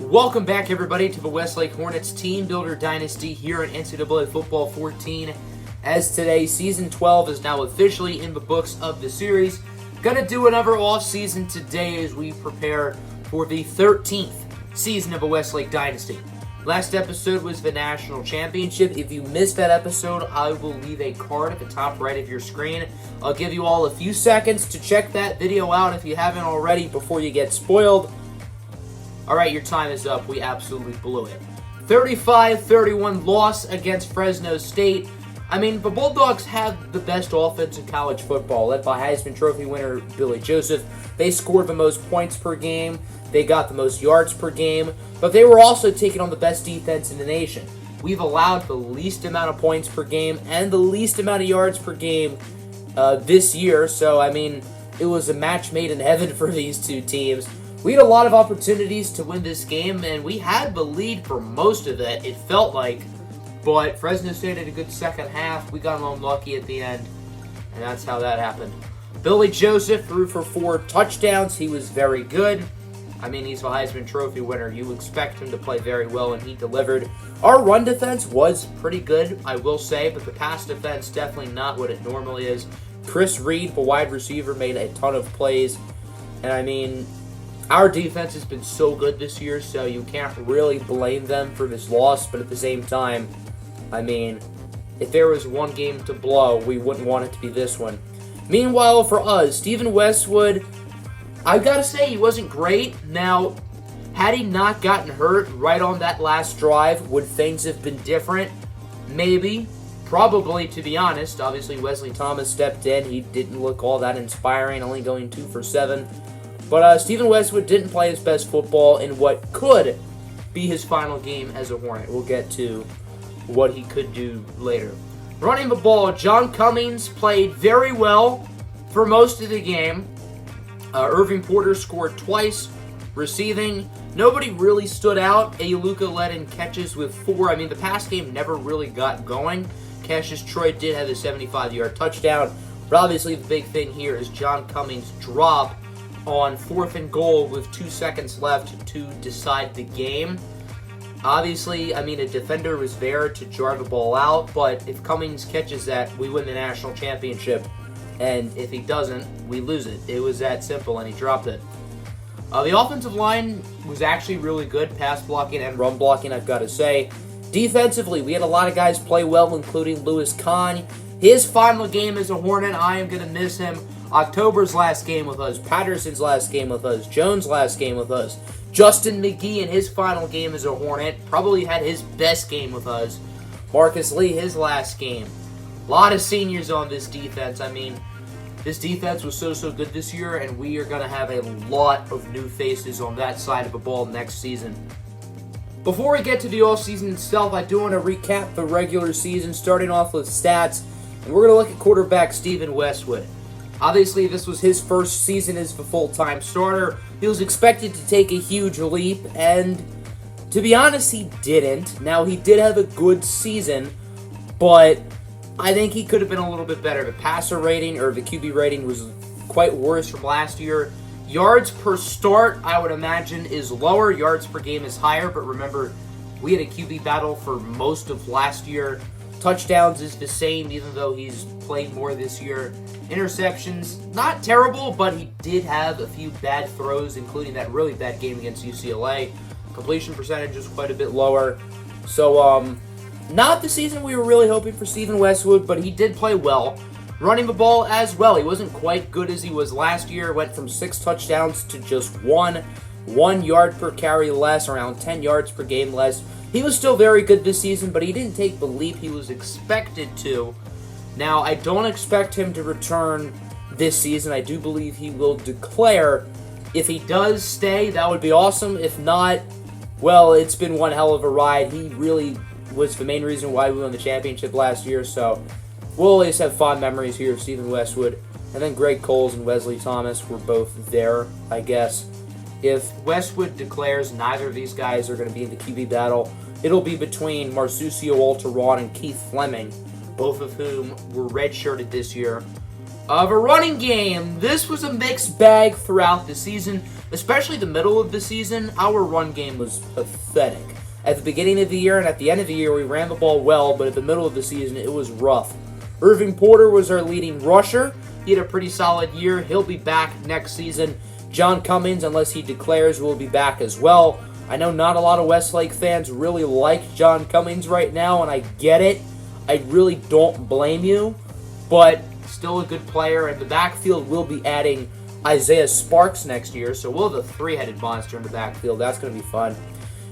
Welcome back, everybody, to the Westlake Hornets Team Builder Dynasty here in NCAA Football 14. As today, Season 12 is now officially in the books of the series. Gonna do another off-season today as we prepare for the 13th season of the Westlake Dynasty. Last episode was the National Championship. If you missed that episode, I will leave a card at the top right of your screen. I'll give you all a few seconds to check that video out if you haven't already before you get spoiled. Alright, your time is up. We absolutely blew it. 35-31 loss against Fresno State. I mean, the Bulldogs have the best offense in college football, led by Heisman Trophy winner Billy Joseph. They scored the most points per game. They got the most yards per game. But they were also taking on the best defense in the nation. We've allowed the least amount of points per game and the least amount of yards per game this year. So, I mean, it was a match made in heaven for these two teams. We had a lot of opportunities to win this game, and we had the lead for most of it, it felt like. But Fresno State had a good second half. We got unlucky at the end, and that's how that happened. Billy Joseph threw for 4 touchdowns. He was very good. I mean, he's the Heisman Trophy winner. You expect him to play very well, and he delivered. Our run defense was pretty good, I will say, but the pass defense definitely not what it normally is. Chris Reed, the wide receiver, made a ton of plays, and I mean, our defense has been so good this year, so you can't really blame them for this loss, but at the same time, I mean, if there was one game to blow, we wouldn't want it to be this one. Meanwhile, for us, Stephen Westwood, I've got to say, he wasn't great. Now, had he not gotten hurt right on that last drive, would things have been different? Maybe. Probably, to be honest. Obviously, Wesley Thomas stepped in. He didn't look all that inspiring, only going 2 for 7. But Stephen Westwood didn't play his best football in what could be his final game as a Hornet. We'll get to what he could do later. Running the ball, John Cummings played very well for most of the game. Irving Porter scored twice. Receiving, nobody really stood out. Aluka led in catches with 4. I mean, the pass game never really got going. Cassius Troy did have a 75-yard touchdown. But obviously the big thing here is John Cummings' drop on 4th and goal with 2 seconds left to decide the game. Obviously, I mean, a defender was there to jar the ball out, but if Cummings catches that, we win the national championship, and if he doesn't, we lose it. It was that simple, and he dropped it. The offensive line was actually really good, pass blocking and run blocking, I've got to say. Defensively, we had a lot of guys play well, including Lewis Kahn. His final game as a Hornet, I am going to miss him. October's last game with us, Patterson's last game with us, Jones' last game with us, Justin McGee in his final game as a Hornet probably had his best game with us, Marcus Lee his last game. A lot of seniors on this defense. I mean, this defense was so good this year, and we are going to have a lot of new faces on that side of the ball next season. Before we get to the off-season itself, I do want to recap the regular season, starting off with stats, and we're going to look at quarterback Stephen Westwood. Obviously, this was his first season as the full-time starter. He was expected to take a huge leap, and to be honest, he didn't. Now, he did have a good season, but I think he could have been a little bit better. The passer rating, or the QB rating, was quite worse from last year. Yards per start, I would imagine, is lower. Yards per game is higher, but remember, we had a QB battle for most of last year. Touchdowns is the same, even though he's played more this year. Interceptions, not terrible, but he did have a few bad throws, including that really bad game against UCLA. Completion percentage was quite a bit lower. So, not the season we were really hoping for Stephen Westwood, but he did play well. Running the ball as well. He wasn't quite good as he was last year. Went from 6 touchdowns to just 1. 1 yard per carry less, around 10 yards per game less. He was still very good this season, but he didn't take the leap he was expected to. Now, I don't expect him to return this season. I do believe he will declare. If he does stay, that would be awesome. If not, well, it's been one hell of a ride. He really was the main reason why we won the championship last year, so we'll always have fond memories here of Stephen Westwood. And then Greg Coles and Wesley Thomas were both there, I guess. If Westwood declares neither of these guys are going to be in the QB battle, it'll be between Marsucio Alteron and Keith Fleming, both of whom were redshirted this year. Of a running game, this was a mixed bag throughout the season, especially the middle of the season. Our run game was pathetic. At the beginning of the year and at the end of the year, we ran the ball well, but at the middle of the season, it was rough. Irving Porter was our leading rusher. He had a pretty solid year. He'll be back next season. John Cummings, unless he declares, will be back as well. I know not a lot of Westlake fans really like John Cummings right now, and I get it. I really don't blame you, but still a good player, and the backfield will be adding Isaiah Sparks next year, so we'll have a three-headed monster in the backfield. That's going to be fun.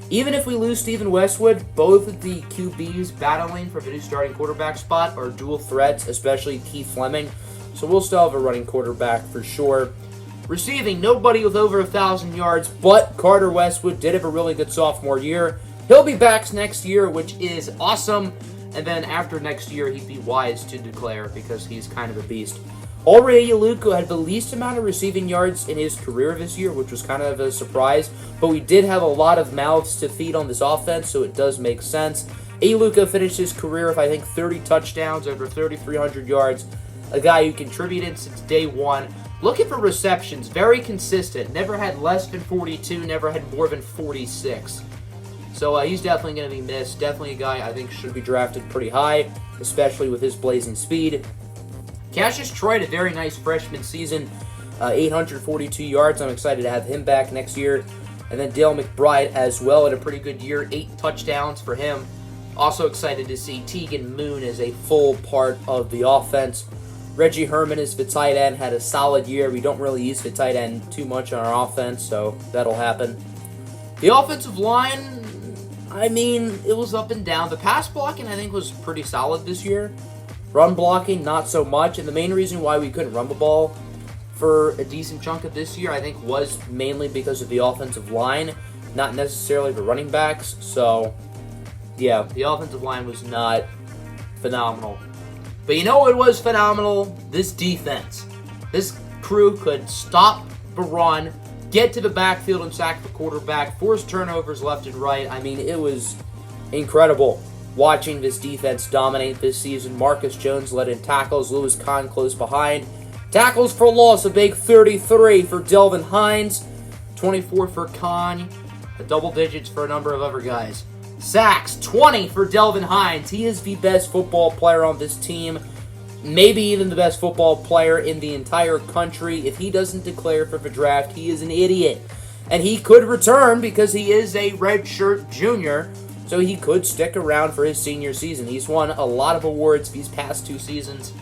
Even if we lose Stephen Westwood, both of the QBs battling for the new starting quarterback spot are dual threats, especially Keith Fleming, so we'll still have a running quarterback for sure. Receiving, nobody with over 1,000 yards, but Carter Westwood did have a really good sophomore year. He'll be back next year, which is awesome. And then after next year, he'd be wise to declare because he's kind of a beast. Already, Luka had the least amount of receiving yards in his career this year, which was kind of a surprise. But we did have a lot of mouths to feed on this offense, so it does make sense. Luka finished his career with, I think, 30 touchdowns, over 3,300 yards. A guy who contributed since day one. Looking for receptions, very consistent. Never had less than 42, never had more than 46. So he's definitely going to be missed. Definitely a guy I think should be drafted pretty high, especially with his blazing speed. Cassius Troy had a very nice freshman season, 842 yards. I'm excited to have him back next year. And then Dale McBride as well had a pretty good year, 8 touchdowns for him. Also excited to see Tegan Moon as a full part of the offense. Reggie Herman is the tight end, had a solid year. We don't really use the tight end too much on our offense, so that'll happen. The offensive line, I mean, it was up and down. The pass blocking, I think, was pretty solid this year. Run blocking, not so much. And the main reason why we couldn't run the ball for a decent chunk of this year, I think, was mainly because of the offensive line, not necessarily the running backs. So, yeah, the offensive line was not phenomenal. But you know what was phenomenal? This defense. This crew could stop the run, get to the backfield and sack the quarterback, force turnovers left and right. I mean, it was incredible watching this defense dominate this season. Marcus Jones led in tackles, Lewis Kahn close behind. Tackles for loss, a big 33 for Delvin Hines, 24 for Kahn, double digits for a number of other guys. Sacks, 20 for Delvin Hines. He is the best football player on this team, maybe even the best football player in the entire country. If he doesn't declare for the draft, he is an idiot. And he could return because he is a redshirt junior, so he could stick around for his senior season. He's won a lot of awards these past 2 seasons.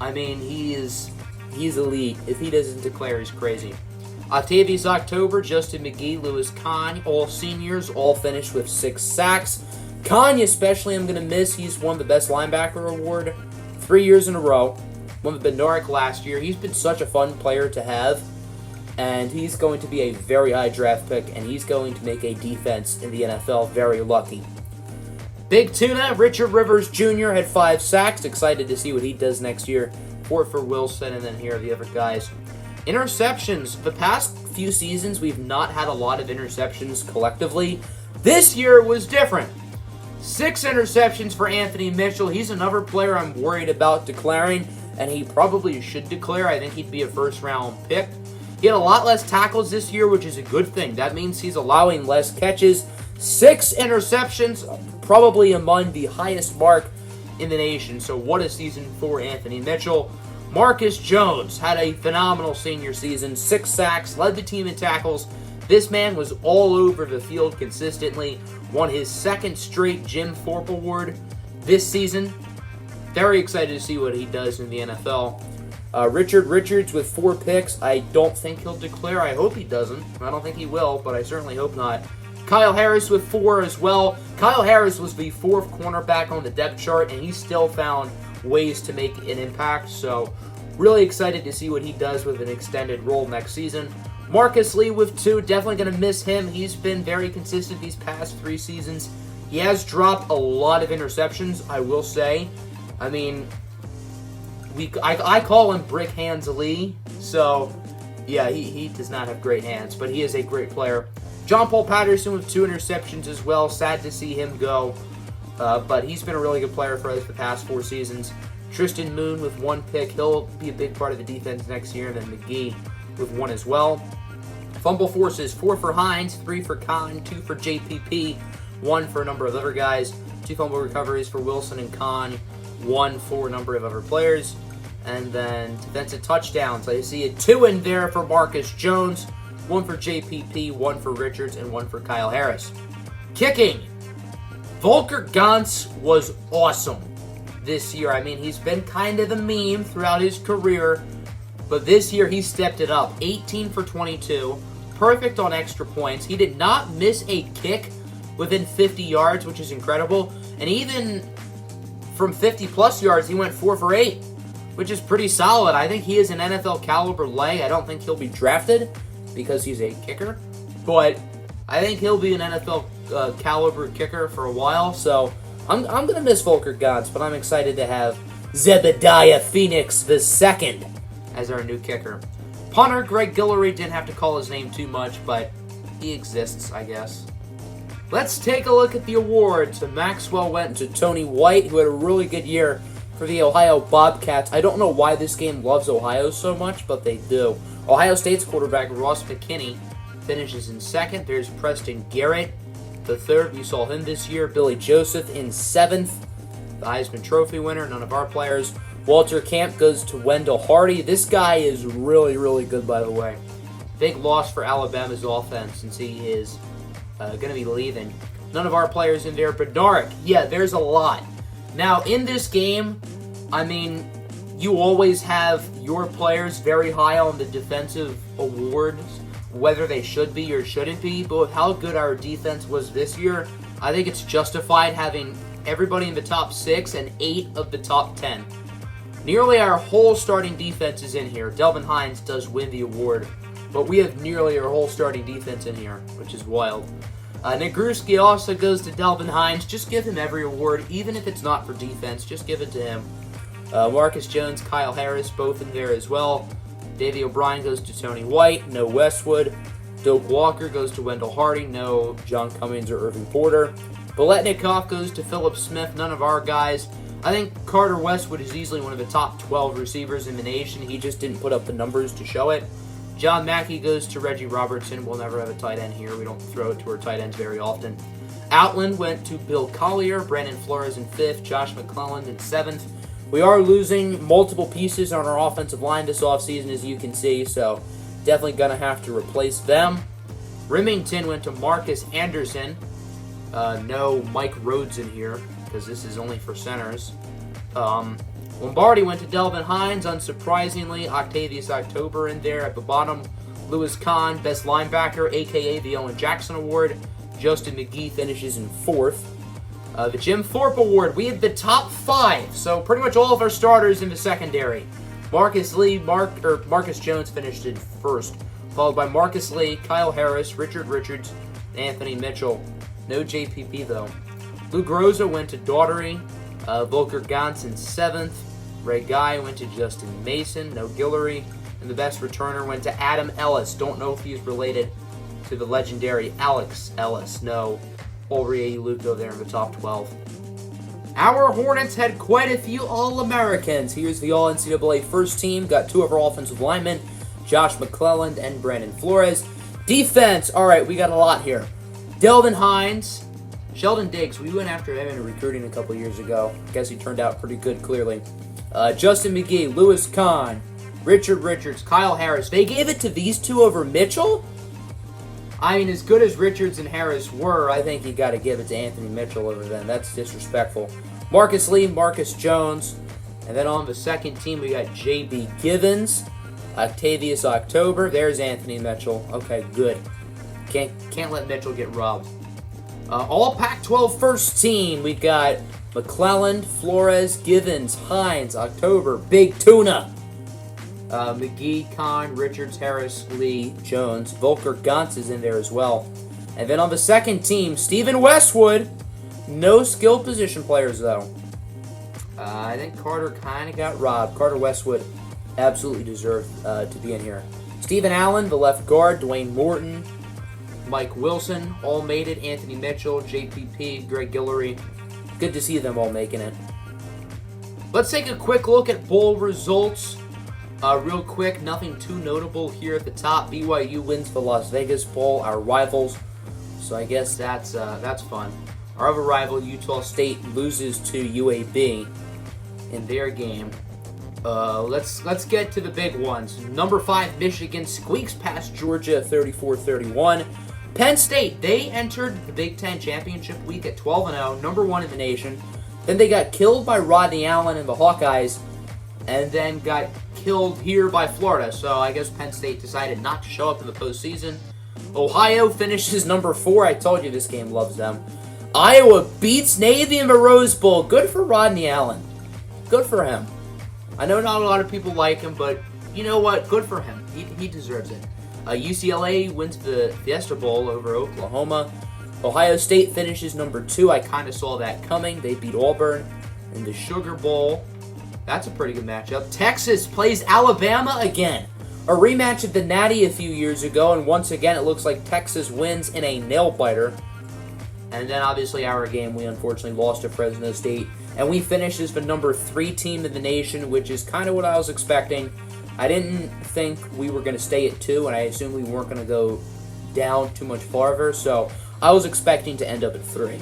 I mean, he's elite. If he doesn't declare, he's crazy. Octavius October, Justin McGee, Lewis Kahn, all seniors, all finished with 6 sacks. Kahn especially I'm going to miss. He's won the Best Linebacker Award 3 years in a row. Won the Bednarik last year. He's been such a fun player to have. And he's going to be a very high draft pick, and he's going to make a defense in the NFL very lucky. Big Tuna, Richard Rivers Jr. had 5 sacks. Excited to see what he does next year. 4 for Wilson, and then here are the other guys. Interceptions. The past few seasons, we've not had a lot of interceptions collectively. This year was different. 6 interceptions for Anthony Mitchell. He's another player I'm worried about declaring, and he probably should declare. I think he'd be a first-round pick. He had a lot less tackles this year, which is a good thing. That means he's allowing less catches. 6 interceptions, probably among the highest mark in the nation. So what a season for Anthony Mitchell. Marcus Jones had a phenomenal senior season. 6 sacks, led the team in tackles. This man was all over the field consistently. Won his 2nd straight Jim Thorpe Award this season. Very excited to see what he does in the NFL. Richard Richards with 4 picks. I don't think he'll declare. I hope he doesn't. I don't think he will, but I certainly hope not. Kyle Harris with 4 as well. Kyle Harris was the 4th cornerback on the depth chart, and he still found ways to make an impact. So really excited to see what he does with an extended role next season. Marcus Lee with 2. Definitely going to miss him. He's been very consistent these past 3 seasons. He has dropped a lot of interceptions, I will say. I mean, I call him Brick Hands Lee. So, yeah, he does not have great hands, but he is a great player. John Paul Patterson with 2 interceptions as well. Sad to see him go, but he's been a really good player for us the past 4 seasons. Tristan Moon with 1 pick. He'll be a big part of the defense next year. And then McGee with 1 as well. Fumble forces, 4 for Hines, 3 for Kahn, 2 for JPP, 1 for a number of other guys. 2 fumble recoveries for Wilson and Kahn, 1 for a number of other players. And then defensive touchdowns. I see a 2 in there for Marcus Jones, 1 for JPP, 1 for Richards, and 1 for Kyle Harris. Kicking. Volker Gantz was awesome this year. I mean, he's been kind of the meme throughout his career, but this year he stepped it up. 18 for 22, perfect on extra points. He did not miss a kick within 50 yards, which is incredible. And even from 50-plus yards, he went 4 for 8. Which is pretty solid. I think he is an NFL caliber leg. I don't think he'll be drafted because he's a kicker, but I think he'll be an NFL caliber kicker for a while. So I'm gonna miss Volker Gantz, but I'm excited to have Zebediah Phoenix II as our new kicker. Punter Greg Guillory, didn't have to call his name too much, but he exists, I guess. Let's take a look at the awards. The Maxwell went to Tony White, who had a really good year for the Ohio Bobcats. I don't know why this game loves Ohio so much, but they do. Ohio State's quarterback, Ross McKinney, finishes in 2nd. There's Preston Garrett, the 3rd. We saw him this year. Billy Joseph in 7th. The Heisman Trophy winner, none of our players. Walter Camp goes to Wendell Hardy. This guy is really, really good, by the way. Big loss for Alabama's offense since he is going to be leaving. None of our players in there. Bednarik, yeah, there's a lot. Now, in this game, I mean, you always have your players very high on the defensive awards, whether they should be or shouldn't be, but with how good our defense was this year, I think it's justified having everybody in the top 6 and 8 of the top 10. Nearly our whole starting defense is in here. Delvin Hines does win the award, but we have nearly our whole starting defense in here, which is wild. Nagurski also goes to Delvin Hines. Just give him every award, even if it's not for defense. Just give it to him. Marcus Jones, Kyle Harris, both in there as well. Davey O'Brien goes to Tony White. No Westwood. Doak Walker goes to Wendell Hardy. No John Cummings or Irving Porter. Biletnikoff goes to Philip Smith. None of our guys. I think Carter Westwood is easily one of the top 12 receivers in the nation. He just didn't put up the numbers to show it. John Mackey goes to Reggie Robertson. We'll never have a tight end here. We don't throw it to our tight ends very often. Outland went to Bill Collier. Brandon Flores in 5th. Josh McClellan in 7th. We are losing multiple pieces on our offensive line this offseason, as you can see, so definitely going to have to replace them. Remington went to Marcus Anderson. No Mike Rhodes in here, because this is only for centers. Lombardi went to Delvin Hines, unsurprisingly. Octavius October in there at the bottom. Lewis Kahn, best linebacker, a.k.a. the Owen Jackson Award. Justin McGee finishes in 4th. The Jim Thorpe Award, we had the top 5, so pretty much all of our starters in the secondary. Marcus Jones finished in 1st, followed by Marcus Lee, Kyle Harris, Richard Richards, and Anthony Mitchell. No JPP, though. Lou Groza went to Daughtery. Volker Gantz in 7th. Ray Guy went to Justin Mason. No Guillory. And the best returner went to Adam Ellis. Don't know if he's related to the legendary Alex Ellis. No. Ulrich Luco there in the top 12. Our Hornets had quite a few All-Americans. Here's the All-NCAA first team. Got 2 of our offensive linemen, Josh McClelland and Brandon Flores. Defense. All right, we got a lot here. Delvin Hines. Sheldon Diggs, we went after him in recruiting a couple years ago. Guess he turned out pretty good, clearly. Justin McGee, Lewis Kahn, Richard Richards, Kyle Harris. They gave it to these 2 over Mitchell? I mean, as good as Richards and Harris were, I think you got to give it to Anthony Mitchell over them. That's disrespectful. Marcus Lee, Marcus Jones. And then on the second team, we got J.B. Givens, Octavius October. There's Anthony Mitchell. Okay, good. Can't let Mitchell get robbed. All Pac-12 first team, we got McClelland, Flores, Givens, Hines, October, Big Tuna. McGee, Kahn, Richards, Harris, Lee, Jones. Volker Gantz is in there as well. And then on the second team, Stephen Westwood. No skill position players, though. I think Carter kind of got robbed. Carter Westwood absolutely deserved to be in here. Stephen Allen, the left guard. Dwayne Morton. Mike Wilson, all made it. Anthony Mitchell, JPP, Greg Guillory. Good to see them all making it. Let's take a quick look at bowl results. Real quick, nothing too notable here at the top. BYU wins the Las Vegas Bowl, our rivals. So I guess that's fun. Our other rival, Utah State, loses to UAB in their game. Let's get to the big ones. Number 5, Michigan squeaks past Georgia 34-31. Penn State, they entered the Big Ten Championship week at 12-0, number 1 in the nation. Then they got killed by Rodney Allen and the Hawkeyes, and then got killed here by Florida. So I guess Penn State decided not to show up in the postseason. Ohio finishes number 4. I told you this game loves them. Iowa beats Navy in the Rose Bowl. Good for Rodney Allen. Good for him. I know not a lot of people like him, but you know what? Good for him. He deserves it. UCLA wins the Fiesta Bowl over Oklahoma. Ohio State finishes number 2. I kind of saw that coming. They beat Auburn in the Sugar Bowl. That's a pretty good matchup. Texas plays Alabama again. A rematch of the Natty a few years ago, and once again it looks like Texas wins in a nail-biter. And then obviously our game, we unfortunately lost to Fresno State. And we finished as the number 3 team in the nation, which is kind of what I was expecting. I didn't think we were going to stay at 2, and I assumed we weren't going to go down too much farther. So I was expecting to end up at 3.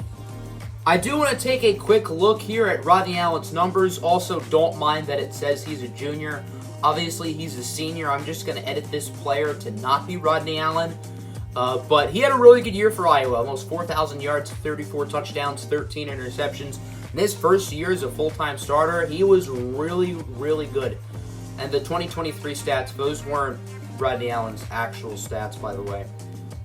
I do want to take a quick look here at Rodney Allen's numbers. Also, don't mind that it says he's a junior. Obviously, he's a senior. I'm just going to edit this player to not be Rodney Allen. But he had a really good year for Iowa. Almost 4,000 yards, 34 touchdowns, 13 interceptions. In his first year as a full-time starter, he was really, really good. And the 2023 stats, those weren't Rodney Allen's actual stats, by the way.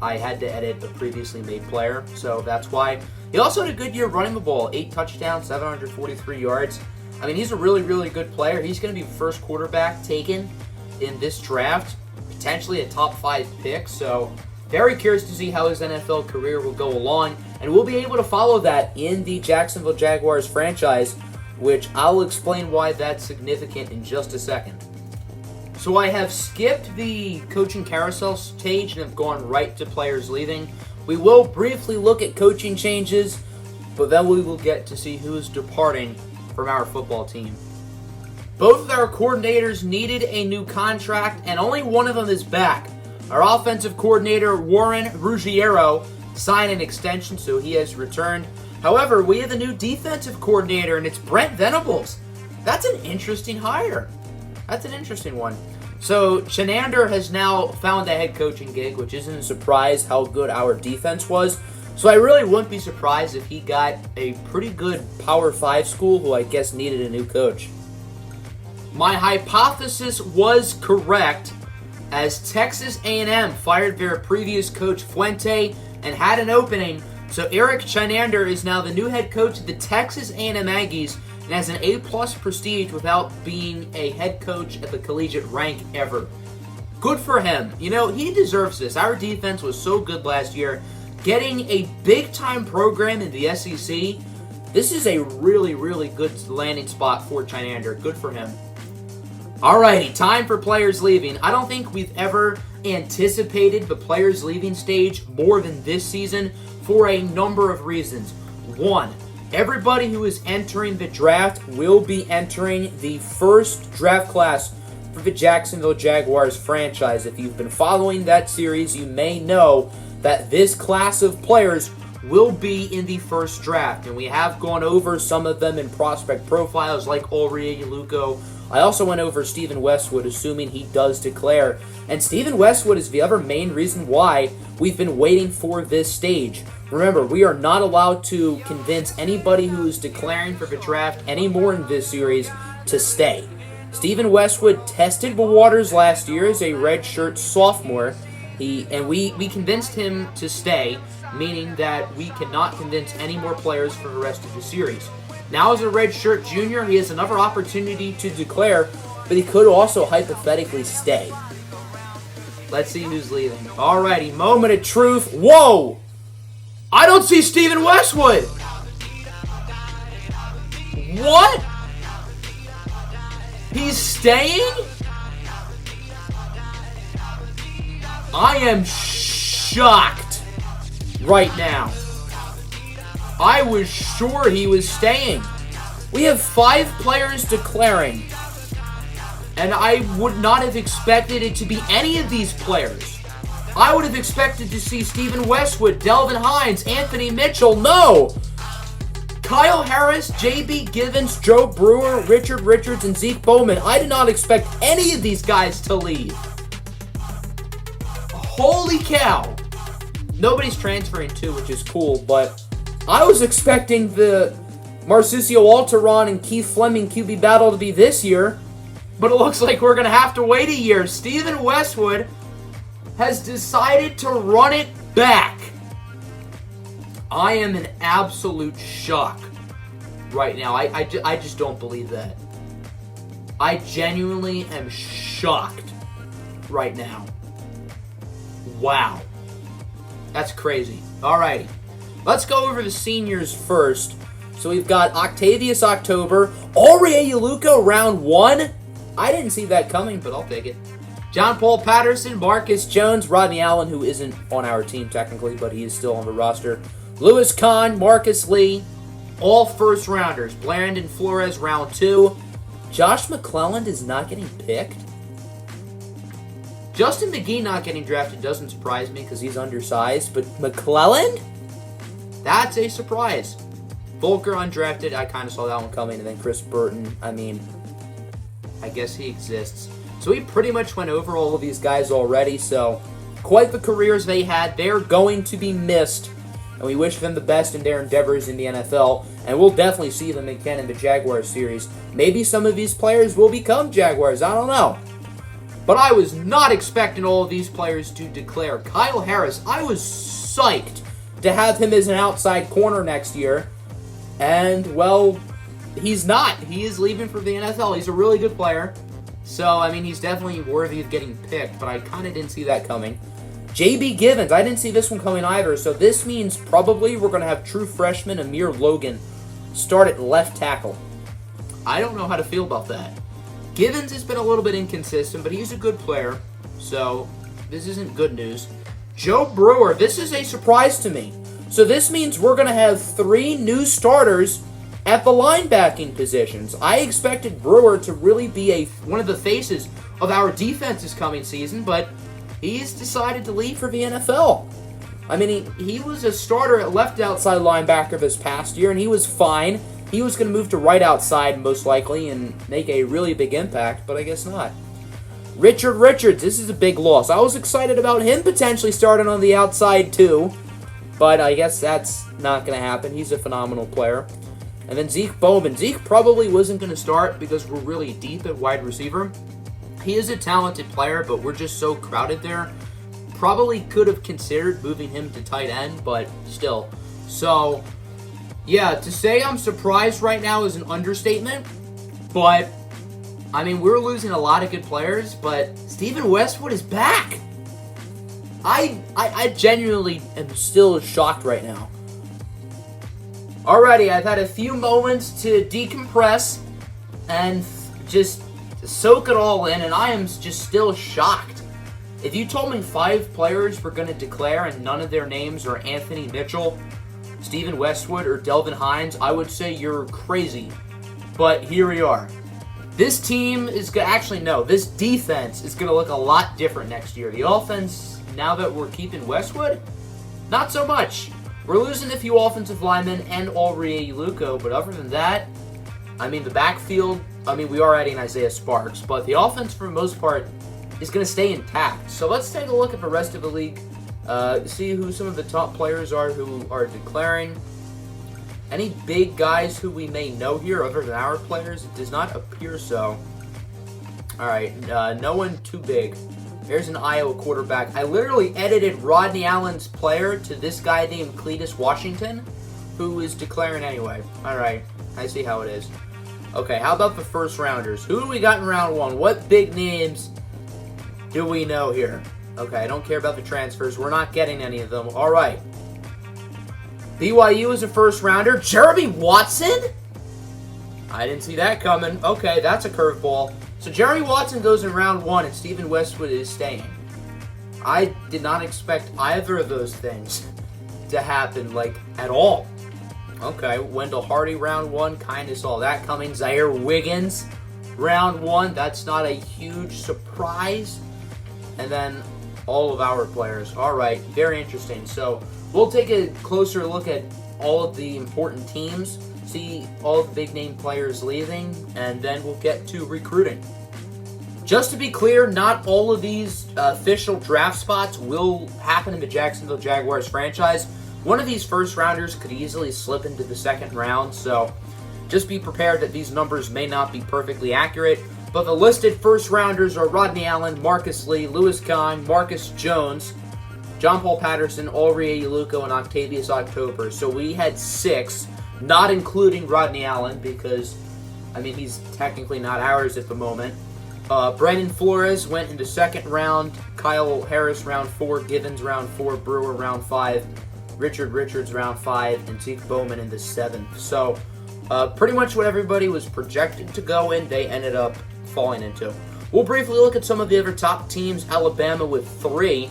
I had to edit a previously made player, so that's why. He also had a good year running the ball. 8 touchdowns, 743 yards. I mean, he's a really, really good player. He's going to be the first quarterback taken in this draft, potentially a top 5 pick. So very curious to see how his NFL career will go along. And we'll be able to follow that in the Jacksonville Jaguars franchise, which I'll explain why that's significant in just a second. So I have skipped the coaching carousel stage and have gone right to players leaving. We will briefly look at coaching changes, but then we will get to see who is departing from our football team. Both of our coordinators needed a new contract, and only one of them is back. Our offensive coordinator, Warren Ruggiero, signed an extension, so he has returned. However, we have a new defensive coordinator, and it's Brent Venables. That's an interesting hire. That's an interesting one. So, Chenander has now found a head coaching gig, which isn't a surprise how good our defense was. So I really wouldn't be surprised if he got a pretty good Power 5 school who I guess needed a new coach. My hypothesis was correct, as Texas A&M fired their previous coach Fuente and had an opening. So Eric Chenander is now the new head coach of the Texas A&M Aggies and has an A+ prestige without being a head coach at the collegiate rank ever. Good for him. You know, he deserves this. Our defense was so good last year. Getting a big-time program in the SEC, this is a really, really good landing spot for Chenander. Good for him. Alrighty, time for players leaving. I don't think we've ever anticipated the players leaving stage more than this season for a number of reasons. 1, everybody who is entering the draft will be entering the first draft class for the Jacksonville Jaguars franchise. If you've been following that series, you may know that this class of players will be in the first draft. And we have gone over some of them in prospect profiles like Ulrich Luco. I also went over Stephen Westwood, assuming he does declare. And Stephen Westwood is the other main reason why we've been waiting for this stage. Remember, we are not allowed to convince anybody who is declaring for the draft anymore in this series to stay. Stephen Westwood tested the waters last year as a redshirt sophomore. We convinced him to stay, meaning that we cannot convince any more players for the rest of the series. Now as a redshirt junior, he has another opportunity to declare, but he could also hypothetically stay. Let's see who's leaving. Alrighty, moment of truth. Whoa! I don't see Stephen Westwood! What? He's staying? I am shocked right now. I was sure he was staying. We have 5 players declaring. And I would not have expected it to be any of these players. I would have expected to see Stephen Westwood, Delvin Hines, Anthony Mitchell. No! Kyle Harris, J.B. Givens, Joe Brewer, Richard Richards, and Zeke Bowman. I did not expect any of these guys to leave. Holy cow. Nobody's transferring too, which is cool, but I was expecting the Marcusio Alteron and Keith Fleming QB battle to be this year, but it looks like we're going to have to wait a year. Stephen Westwood has decided to run it back. I am in absolute shock right now. I just don't believe that. I genuinely am shocked right now. Wow. That's crazy. Alrighty. Let's go over the seniors first. So we've got Octavius October, Aurier Luca round 1. I didn't see that coming, but I'll take it. John Paul Patterson, Marcus Jones, Rodney Allen, who isn't on our team technically, but he is still on the roster. Lewis Kahn, Marcus Lee, all first rounders. Brandon Flores, round 2. Josh McClelland is not getting picked. Justin McGee not getting drafted doesn't surprise me because he's undersized, but McClelland? That's a surprise. Volker undrafted, I kind of saw that one coming, and then Chris Burton, I mean, I guess he exists. So we pretty much went over all of these guys already, so quite the careers they had. They're going to be missed, and we wish them the best in their endeavors in the NFL, and we'll definitely see them again in the Jaguars series. Maybe some of these players will become Jaguars, I don't know. But I was not expecting all of these players to declare. Kyle Harris, I was psyched to have him as an outside corner next year, and, well, he's not. He is leaving for the NFL. He's a really good player. So, I mean, he's definitely worthy of getting picked, but I kind of didn't see that coming. J.B. Givens, I didn't see this one coming either, so this means probably we're going to have true freshman Amir Logan start at left tackle. I don't know how to feel about that. Givens has been a little bit inconsistent, but he's a good player, so this isn't good news. Joe Brewer, this is a surprise to me. So this means we're going to have 3 new starters at the linebacking positions. I expected Brewer to really be one of the faces of our defense this coming season, but he's decided to leave for the NFL. I mean, he was a starter at left outside linebacker this past year, and he was fine. He was going to move to right outside, most likely, and make a really big impact, but I guess not. Richard Richards, this is a big loss. I was excited about him potentially starting on the outside, too, but I guess that's not going to happen. He's a phenomenal player. And then Zeke Bowman. Zeke probably wasn't going to start because we're really deep at wide receiver. He is a talented player, but we're just so crowded there. Probably could have considered moving him to tight end, but still. So, yeah, to say I'm surprised right now is an understatement. But, I mean, we're losing a lot of good players, but Stephen Westwood is back. I genuinely am still shocked right now. Alrighty, I've had a few moments to decompress and just soak it all in, and I am just still shocked. If you told me 5 players were going to declare and none of their names are Anthony Mitchell, Stephen Westwood, or Delvin Hines, I would say you're crazy. But here we are. This team is going to, actually no, this defense is going to look a lot different next year. The offense, now that we're keeping Westwood, not so much. We're losing a few offensive linemen and Aurier Luca, but other than that, I mean, the backfield, I mean, we are adding Isaiah Sparks, but the offense, for the most part, is going to stay intact. So let's take a look at the rest of the league, see who some of the top players are who are declaring. Any big guys who we may know here other than our players? It does not appear so. All right, no one too big. There's an Iowa quarterback. I literally edited Rodney Allen's player to this guy named Cletus Washington, who is declaring anyway. All right, I see how it is. Okay, how about the first rounders? Who do we got in round 1? What big names do we know here? Okay, I don't care about the transfers. We're not getting any of them. All right. BYU is a first rounder. Jeremy Watson? I didn't see that coming. Okay, that's a curveball. So Jeremy Watson goes in round 1 and Stephen Westwood is staying. I did not expect either of those things to happen, like, at all. Okay, Wendell Hardy, round 1. Kind of saw that coming. Zaire Wiggins, round 1. That's not a huge surprise. And then all of our players. All right, very interesting. So we'll take a closer look at all of the important teams, see all of the big-name players leaving, and then we'll get to recruiting. Just to be clear, not all of these official draft spots will happen in the Jacksonville Jaguars franchise. One of these first-rounders could easily slip into the second round, so just be prepared that these numbers may not be perfectly accurate. But the listed first-rounders are Rodney Allen, Marcus Lee, Lewis Kahn, Marcus Jones, John Paul Patterson, Ulrich Uluko, and Octavius October. So we had 6, not including Rodney Allen because, I mean, he's technically not ours at the moment. Brandon Flores went into second round, Kyle Harris round 4, Givens round 4, Brewer round 5, Richard Richards round 5, and Zeke Bowman in the 7th. So pretty much what everybody was projected to go in, they ended up falling into. We'll briefly look at some of the other top teams. Alabama with 3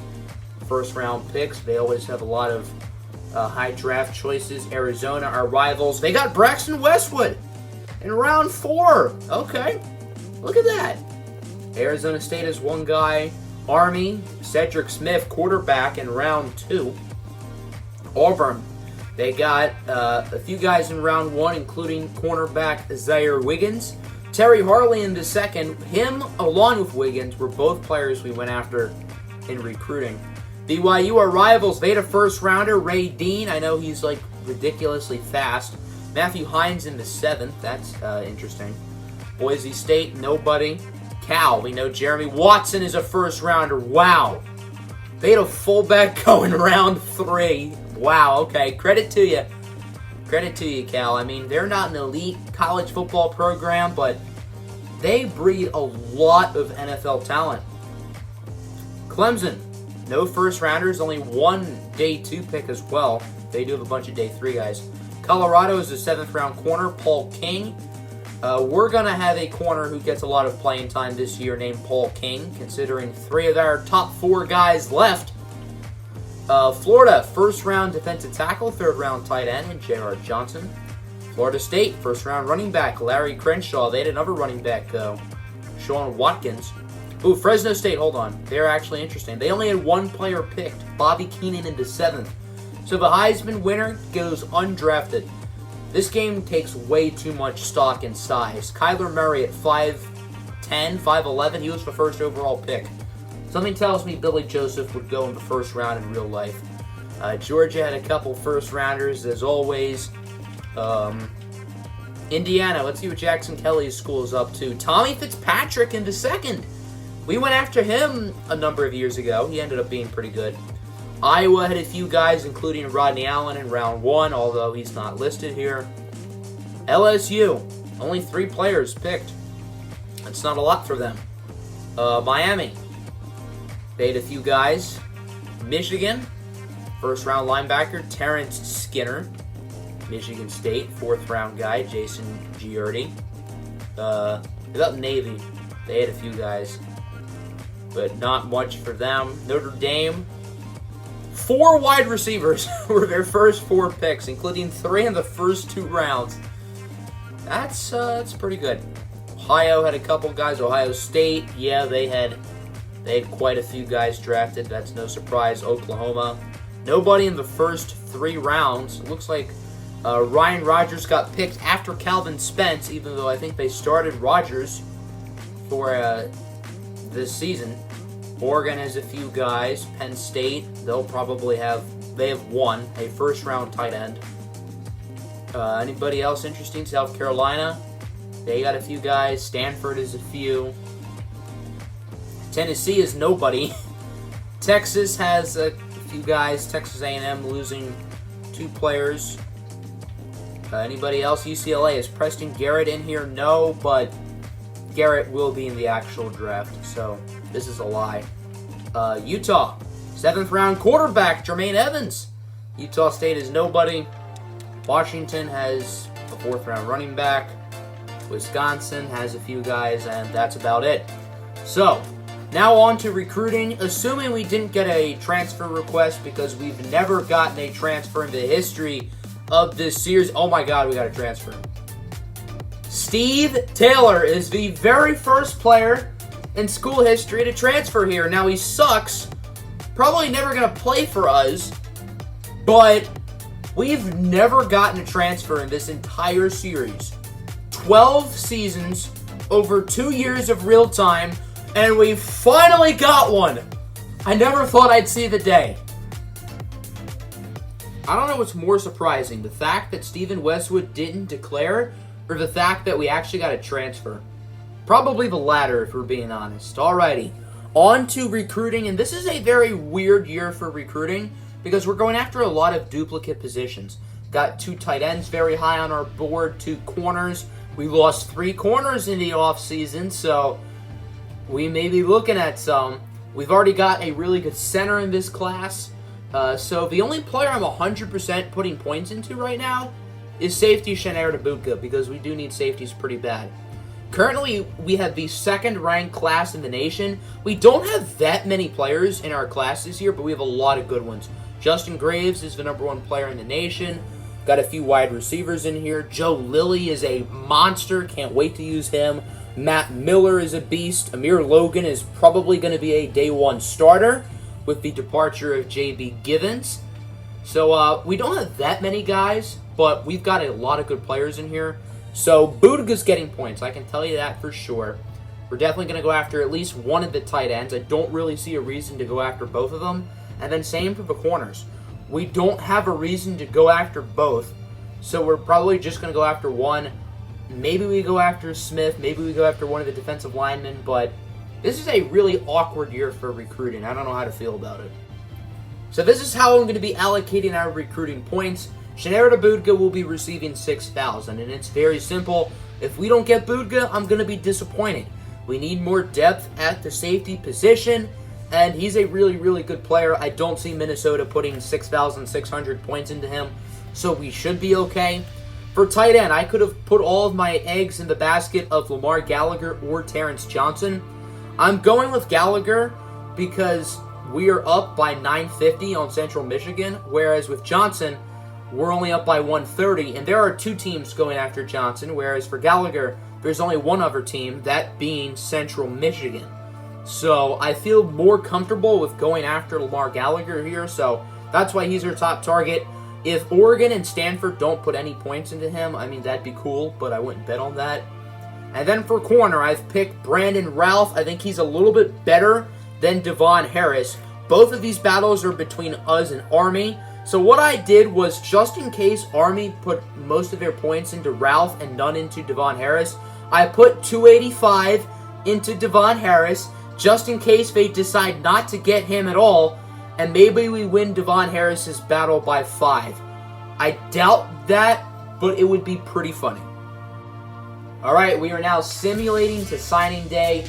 first-round picks. They always have a lot of high draft choices. Arizona, our rivals. They got Braxton Westwood in round 4. Okay, look at that. Arizona State has 1 guy. Army, Cedric Smith, quarterback in round 2. Auburn, they got a few guys in round 1, including cornerback Zaire Wiggins. Terry Harley in the 2nd. Him, along with Wiggins, were both players we went after in recruiting. BYU, our rivals, they had a first-rounder, Ray Dean. I know he's, like, ridiculously fast. Matthew Hines in the 7th. That's interesting. Boise State, nobody. Cal, we know Jeremy Watson is a first-rounder. Wow. They had a fullback going round 3. Wow, okay. Credit to you. Credit to you, Cal. I mean, they're not an elite college football program, but they breed a lot of NFL talent. Clemson, no first-rounders, only 1 day 2 pick as well. They do have a bunch of day 3 guys. Colorado is a 7th-round corner, Paul King. We're going to have a corner who gets a lot of playing time this year named Paul King, considering 3 of our top 4 guys left. Florida, first-round defensive tackle, 3rd-round tight end, and J.R. Johnson. Florida State, first-round running back, Larry Crenshaw. They had another running back, Sean Watkins. Ooh, Fresno State, hold on. They're actually interesting. They only had 1 player picked, Bobby Keenan in the 7th. So the Heisman winner goes undrafted. This game takes way too much stock in size. Kyler Murray at 5'10", 5'11", he was the first overall pick. Something tells me Billy Joseph would go in the first round in real life. Georgia had a couple first-rounders, as always. Indiana, let's see what Jackson Kelly's school is up to. Tommy Fitzpatrick in the 2nd. We went after him a number of years ago. He ended up being pretty good. Iowa had a few guys, including Rodney Allen in round 1, although he's not listed here. LSU, only 3 players picked. That's not a lot for them. Miami, they had a few guys. Michigan, first-round linebacker, Terrence Skinner. Michigan State, 4th-round guy, Jason Giardi. They got Navy. They had a few guys, but not much for them. Notre Dame, 4 wide receivers were their first 4 picks, including 3 in the first 2 rounds. That's pretty good. Ohio had a couple guys. Ohio State, yeah, they had quite a few guys drafted. That's no surprise. Oklahoma, nobody in the first 3 rounds. It looks like Ryan Rodgers got picked after Calvin Spence, even though I think they started Rodgers for this season. Oregon has a few guys. Penn State, they have 1, a first-round tight end. Anybody else interesting? South Carolina, they got a few guys. Stanford is a few. Tennessee is nobody. Texas has a few guys. Texas A&M losing 2 players. Anybody else? UCLA, is Preston Garrett in here? No, but Garrett will be in the actual draft, so this is a lie. Utah, 7th-round quarterback, Jermaine Evans. Utah State is nobody. Washington has a 4th-round running back. Wisconsin has a few guys, and that's about it. So, now on to recruiting. Assuming we didn't get a transfer request, because we've never gotten a transfer in the history of this series. Oh my God, we got a transfer. Steve Taylor is the very first player in school history to transfer here. Now, he sucks. Probably never going to play for us. But we've never gotten a transfer in this entire series. 12 seasons, over 2 years of real time, and we finally got one. I never thought I'd see the day. I don't know what's more surprising, the fact that Stephen Westwood didn't declare, or the fact that we actually got a transfer. Probably the latter, if we're being honest. Alrighty, on to recruiting, and this is a very weird year for recruiting because we're going after a lot of duplicate positions. Got 2 tight ends very high on our board, 2 corners. We lost 3 corners in the offseason, so we may be looking at some. We've already got a really good center in this class. So the only player I'm 100% putting points into right now is safety Shenner Tabuka, because we do need safeties pretty bad. Currently, we have the 2nd ranked class in the nation. We don't have that many players in our class this year, but we have a lot of good ones. Justin Graves is the #1 player in the nation. Got a few wide receivers in here. Joe Lilly is a monster. Can't wait to use him. Matt Miller is a beast. Amir Logan is probably going to be a day 1 starter with the departure of J.B. Givens. So we don't have that many guys, but we've got a lot of good players in here. So Boudaga's getting points, I can tell you that for sure. We're definitely going to go after at least one of the tight ends. I don't really see a reason to go after both of them. And then same for the corners. We don't have a reason to go after both, so we're probably just going to go after one. Maybe we go after Smith, maybe we go after one of the defensive linemen, but this is a really awkward year for recruiting. I don't know how to feel about it. So this is how I'm going to be allocating our recruiting points. Shenner Tabuka will be receiving 6,000, and it's very simple. If we don't get Boudga, I'm going to be disappointed. We need more depth at the safety position, and he's a really, really good player. I don't see Minnesota putting 6,600 points into him, so we should be okay. For tight end, I could have put all of my eggs in the basket of Lamar Gallagher or Terrence Johnson. I'm going with Gallagher because we are up by 950 on Central Michigan, whereas with Johnson, we're only up by 130, and there are 2 teams going after Johnson, whereas for Gallagher, there's only one other team, that being Central Michigan. So I feel more comfortable with going after Lamar Gallagher here, so that's why he's our top target. If Oregon and Stanford don't put any points into him, I mean, that'd be cool, but I wouldn't bet on that. And then for corner, I've picked Brandon Ralph. I think he's a little bit better than Devon Harris. Both of these battles are between us and Army. So what I did was, just in case Army put most of their points into Ralph and none into Devon Harris, I put 285 into Devon Harris, just in case they decide not to get him at all, and maybe we win Devon Harris's battle by 5. I doubt that, but it would be pretty funny. Alright, we are now simulating to signing day.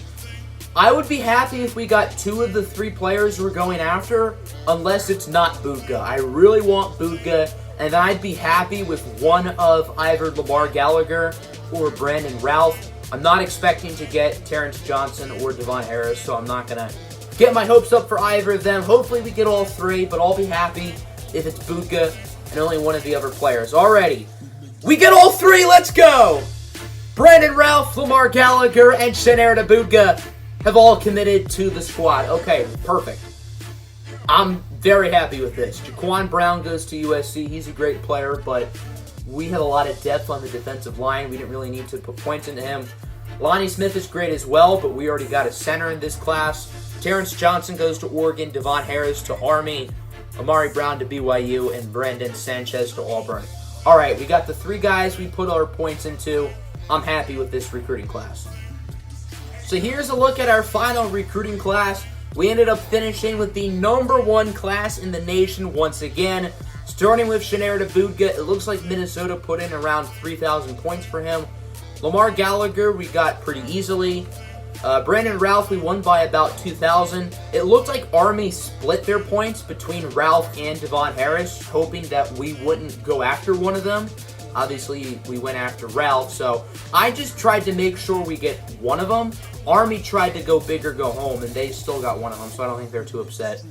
I would be happy if we got 2 of the 3 players we're going after, unless it's not Boudga. I really want Boudga, and I'd be happy with one of either Lamar Gallagher or Brandon Ralph. I'm not expecting to get Terrence Johnson or Devon Harris, so I'm not going to get my hopes up for either of them. Hopefully we get all 3, but I'll be happy if it's Boudga and only one of the other players. Alrighty, we get all 3, let's go! Brandon Ralph, Lamar Gallagher, and Shenner Tabuka have all committed to the squad. Okay, perfect. I'm very happy with this. Jaquan Brown goes to USC. He's a great player, but we have a lot of depth on the defensive line. We didn't really need to put points into him. Lonnie Smith is great as well, but we already got a center in this class. Terrence Johnson goes to Oregon. Devon Harris to Army. Amari Brown to BYU. And Brandon Sanchez to Auburn. All right, we got the 3 guys we put our points into. I'm happy with this recruiting class. So here's a look at our final recruiting class. We ended up finishing with the #1 class in the nation once again. Starting with Shenner Tabuka, it looks like Minnesota put in around 3,000 points for him. Lamar Gallagher, we got pretty easily. Brandon Ralph, we won by about 2,000. It looked like Army split their points between Ralph and Devon Harris, hoping that we wouldn't go after one of them. Obviously, we went after Ralph, so I just tried to make sure we get one of them. Army tried to go big or go home, and they still got one of them, so I don't think they're too upset.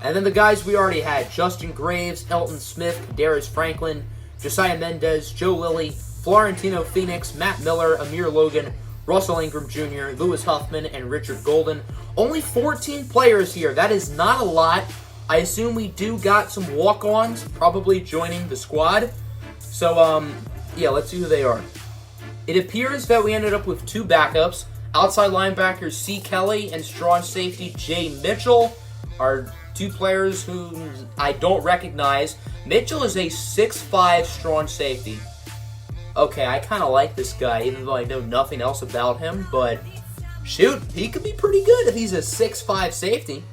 And then the guys we already had, Justin Graves, Elton Smith, Darius Franklin, Josiah Mendez, Joe Lilly, Florentino Phoenix, Matt Miller, Amir Logan, Russell Ingram Jr., Lewis Huffman, and Richard Golden. Only 14 players here. That is not a lot. I assume we do got some walk-ons probably joining the squad. So, yeah, let's see who they are. It appears that we ended up with 2 backups. Outside linebackers C. Kelly and strong safety Jay Mitchell are 2 players who I don't recognize. Mitchell is a 6'5" strong safety. Okay, I kind of like this guy, even though I know nothing else about him, but shoot, he could be pretty good if he's a 6'5" safety.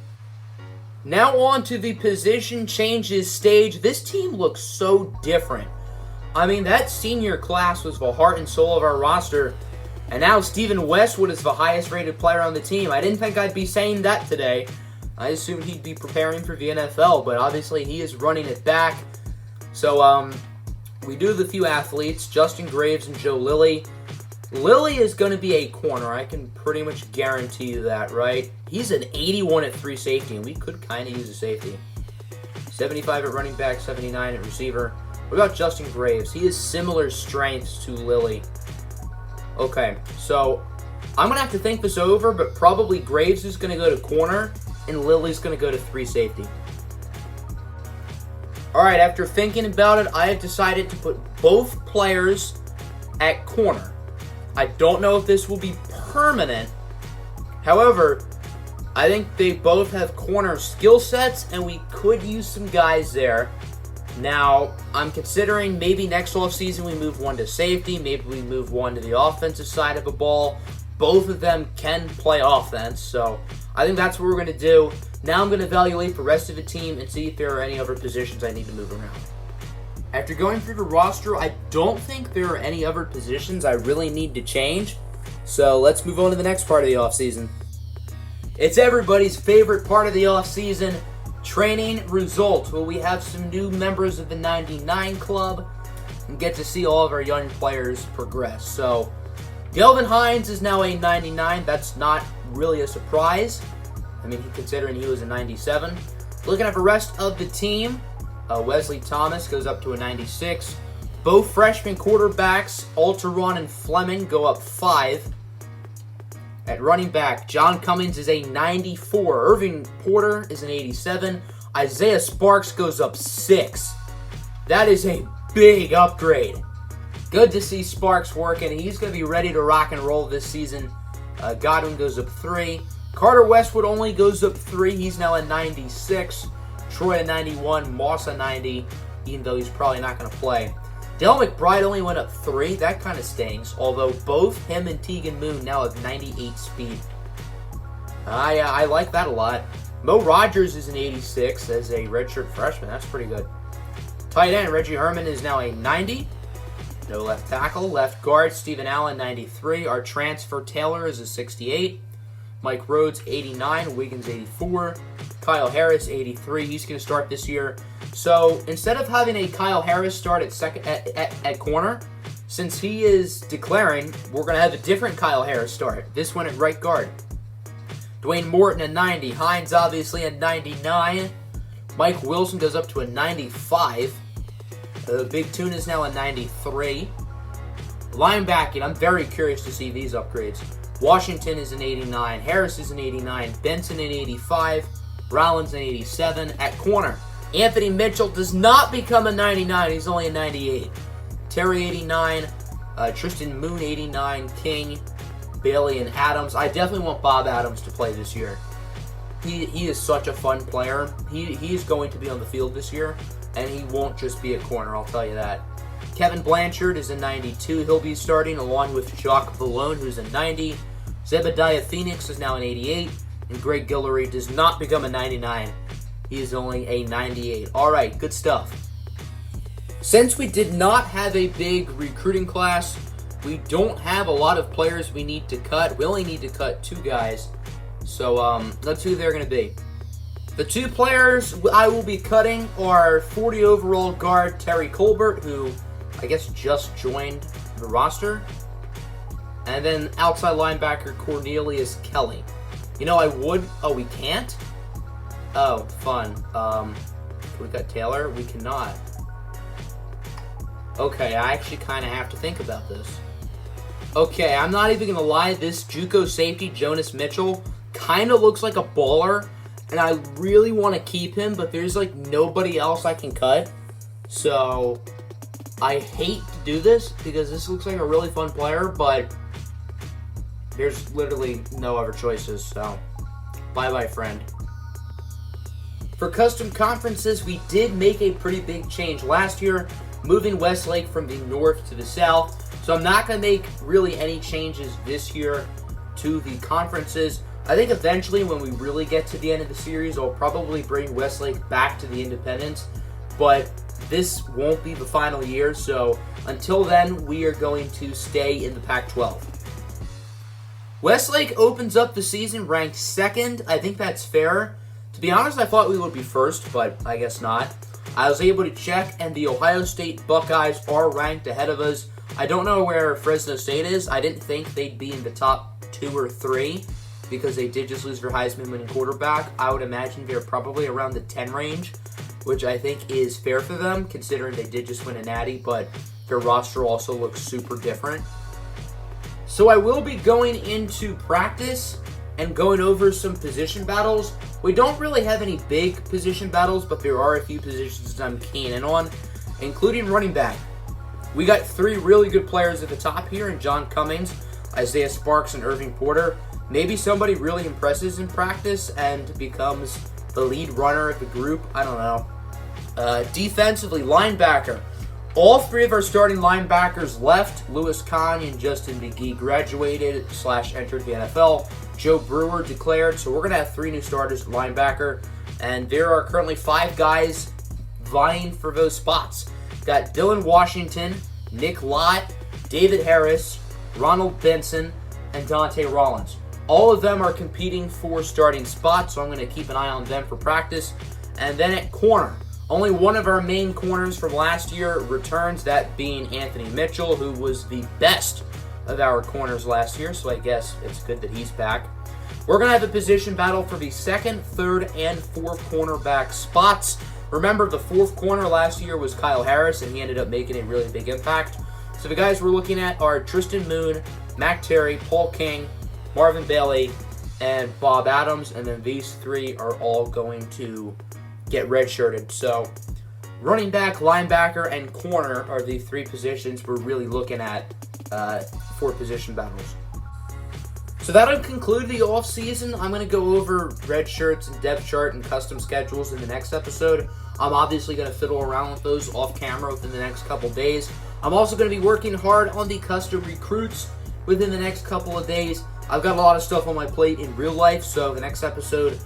Now on to the position changes stage. This team looks so different. I mean, that senior class was the heart and soul of our roster, and now Stephen Westwood is the highest rated player on the team. I didn't think I'd be saying that today. I assumed he'd be preparing for the NFL, but obviously he is running it back. So, we do have a few athletes, Justin Graves and Joe Lilly. Lilly is going to be a corner. I can pretty much guarantee you that, right? He's an 81 at 3 safety, and we could kind of use a safety. 75 at running back, 79 at receiver. What about Justin Graves? He has similar strengths to Lilly. Okay, so I'm going to have to think this over, but probably Graves is going to go to corner, and Lilly's going to go to 3 safety. Alright, after thinking about it, I have decided to put both players at corner. I don't know if this will be permanent. However, I think they both have corner skill sets, and we could use some guys there. Now, I'm considering maybe next offseason we move one to safety, maybe we move one to the offensive side of the ball. Both of them can play offense, so I think that's what we're going to do. Now I'm going to evaluate the rest of the team and see if there are any other positions I need to move around. After going through the roster, I don't think there are any other positions I really need to change. So let's move on to the next part of the offseason. It's everybody's favorite part of the offseason, training results. Well, we have some new members of the 99 Club and get to see all of our young players progress. So Delvin Hines is now a 99. That's not really a surprise. I mean, considering he was a 97. Looking at the rest of the team, Wesley Thomas goes up to a 96. Both freshman quarterbacks, Alteron and Fleming, go up 5. At running back, John Cummings is a 94. Irving Porter is an 87. Isaiah Sparks goes up 6. That is a big upgrade. Good to see Sparks working. He's going to be ready to rock and roll this season. Godwin goes up 3. Carter Westwood only goes up 3. He's now a 96. Troy a 91. Moss a 90, even though he's probably not going to play. Dale McBride only went up 3. That kind of stings, although both him and Tegan Moon now have 98 speed. I like that a lot. Mo Rogers is an 86 as a redshirt freshman. That's pretty good. Tight end, Reggie Herman is now a 90. No left tackle. Left guard, Stephen Allen, 93. Our transfer, Taylor, is a 68. Mike Rhodes, 89. Wiggins, 84. Kyle Harris, 83. He's going to start this year. So instead of having a Kyle Harris start at corner, since he is declaring, we're going to have a different Kyle Harris start. This one at right guard. Dwayne Morton, a 90. Hines, obviously, a 99. Mike Wilson goes up to a 95. Big Tune is now a 93. Linebacking, I'm very curious to see these upgrades. Washington is an 89. Harris is an 89. Benson an 85. Rollins an 87. At corner, Anthony Mitchell does not become a 99. He's only a 98. Terry 89. Tristan Moon 89. King, Bailey, and Adams. I definitely want Bob Adams to play this year. He is such a fun player. He is going to be on the field this year, and he won't just be a corner, I'll tell you that. Kevin Blanchard is a 92. He'll be starting along with Jacques Vallone, who's a 90. Zebediah Phoenix is now an 88. And Greg Guillory does not become a 99. He is only a 98. Alright, good stuff. Since we did not have a big recruiting class, we don't have a lot of players we need to cut. We only need to cut 2 guys. So, let's see who they're going to be. The 2 players I will be cutting are 40 overall guard Terry Colbert, who I guess just joined the roster. And then outside linebacker Cornelius Kelly. You know, I would... Oh, we can't? Oh, fun. Can we cut Taylor? We cannot. Okay, I actually kind of have to think about this. Okay, I'm not even going to lie. This JUCO safety, Jonas Mitchell, kind of looks like a baller. And I really want to keep him, but there's like nobody else I can cut. So I hate to do this because this looks like a really fun player, but there's literally no other choices. So bye-bye, friend. For custom conferences, we did make a pretty big change last year, moving Westlake from the north to the south. So I'm not going to make really any changes this year to the conferences. I think eventually when we really get to the end of the series, I'll probably bring Westlake back to the independents. But this won't be the final year, so until then, we are going to stay in the Pac-12. Westlake opens up the season ranked second. I think that's fair. To be honest, I thought we would be first, but I guess not. I was able to check, and the Ohio State Buckeyes are ranked ahead of us. I don't know where Fresno State is. I didn't think they'd be in the top 2 or 3 because they did just lose their Heisman winning quarterback. I would imagine they're probably around the 10 range, which I think is fair for them considering they did just win a natty, but their roster also looks super different. So I will be going into practice and going over some position battles. We don't really have any big position battles, but there are a few positions I'm keen in on, including running back. We got 3 really good players at the top here in John Cummings, Isaiah Sparks, and Irving Porter. Maybe somebody really impresses in practice and becomes the lead runner of the group. I don't know. Defensively, linebacker. All 3 of our starting linebackers left. Lewis Kahn and Justin McGee graduated / entered the NFL. Joe Brewer declared. So we're going to have 3 new starters at linebacker. And there are currently 5 guys vying for those spots. Got Dylan Washington, Nick Lott, David Harris, Ronald Benson, and Dante Rollins. All of them are competing for starting spots, so I'm going to keep an eye on them for practice. And then at corner, only one of our main corners from last year returns, that being Anthony Mitchell, who was the best of our corners last year, so I guess it's good that he's back. We're going to have a position battle for the 2nd, 3rd, and 4th cornerback spots. Remember, the 4th corner last year was Kyle Harris, and he ended up making a really big impact. So the guys we're looking at are Tristan Moon, Mac Terry, Paul King, Marvin Bailey, and Bob Adams, and then these 3 are all going to get redshirted. So running back, linebacker, and corner are the 3 positions we're really looking at for position battles. So that'll conclude the off-season. I'm going to go over red shirts and depth chart and custom schedules in the next episode. I'm obviously going to fiddle around with those off camera within the next couple days. I'm also going to be working hard on the custom recruits within the next couple of days. I've got a lot of stuff on my plate in real life, so the next episode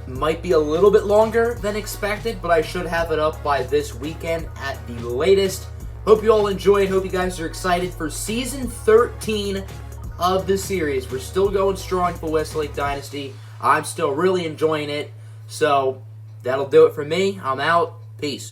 might be a little bit longer than expected, but I should have it up by this weekend at the latest. Hope you all enjoyed. Hope you guys are excited for Season 13 of the series. We're still going strong for Westlake Dynasty. I'm still really enjoying it. So that'll do it for me. I'm out. Peace.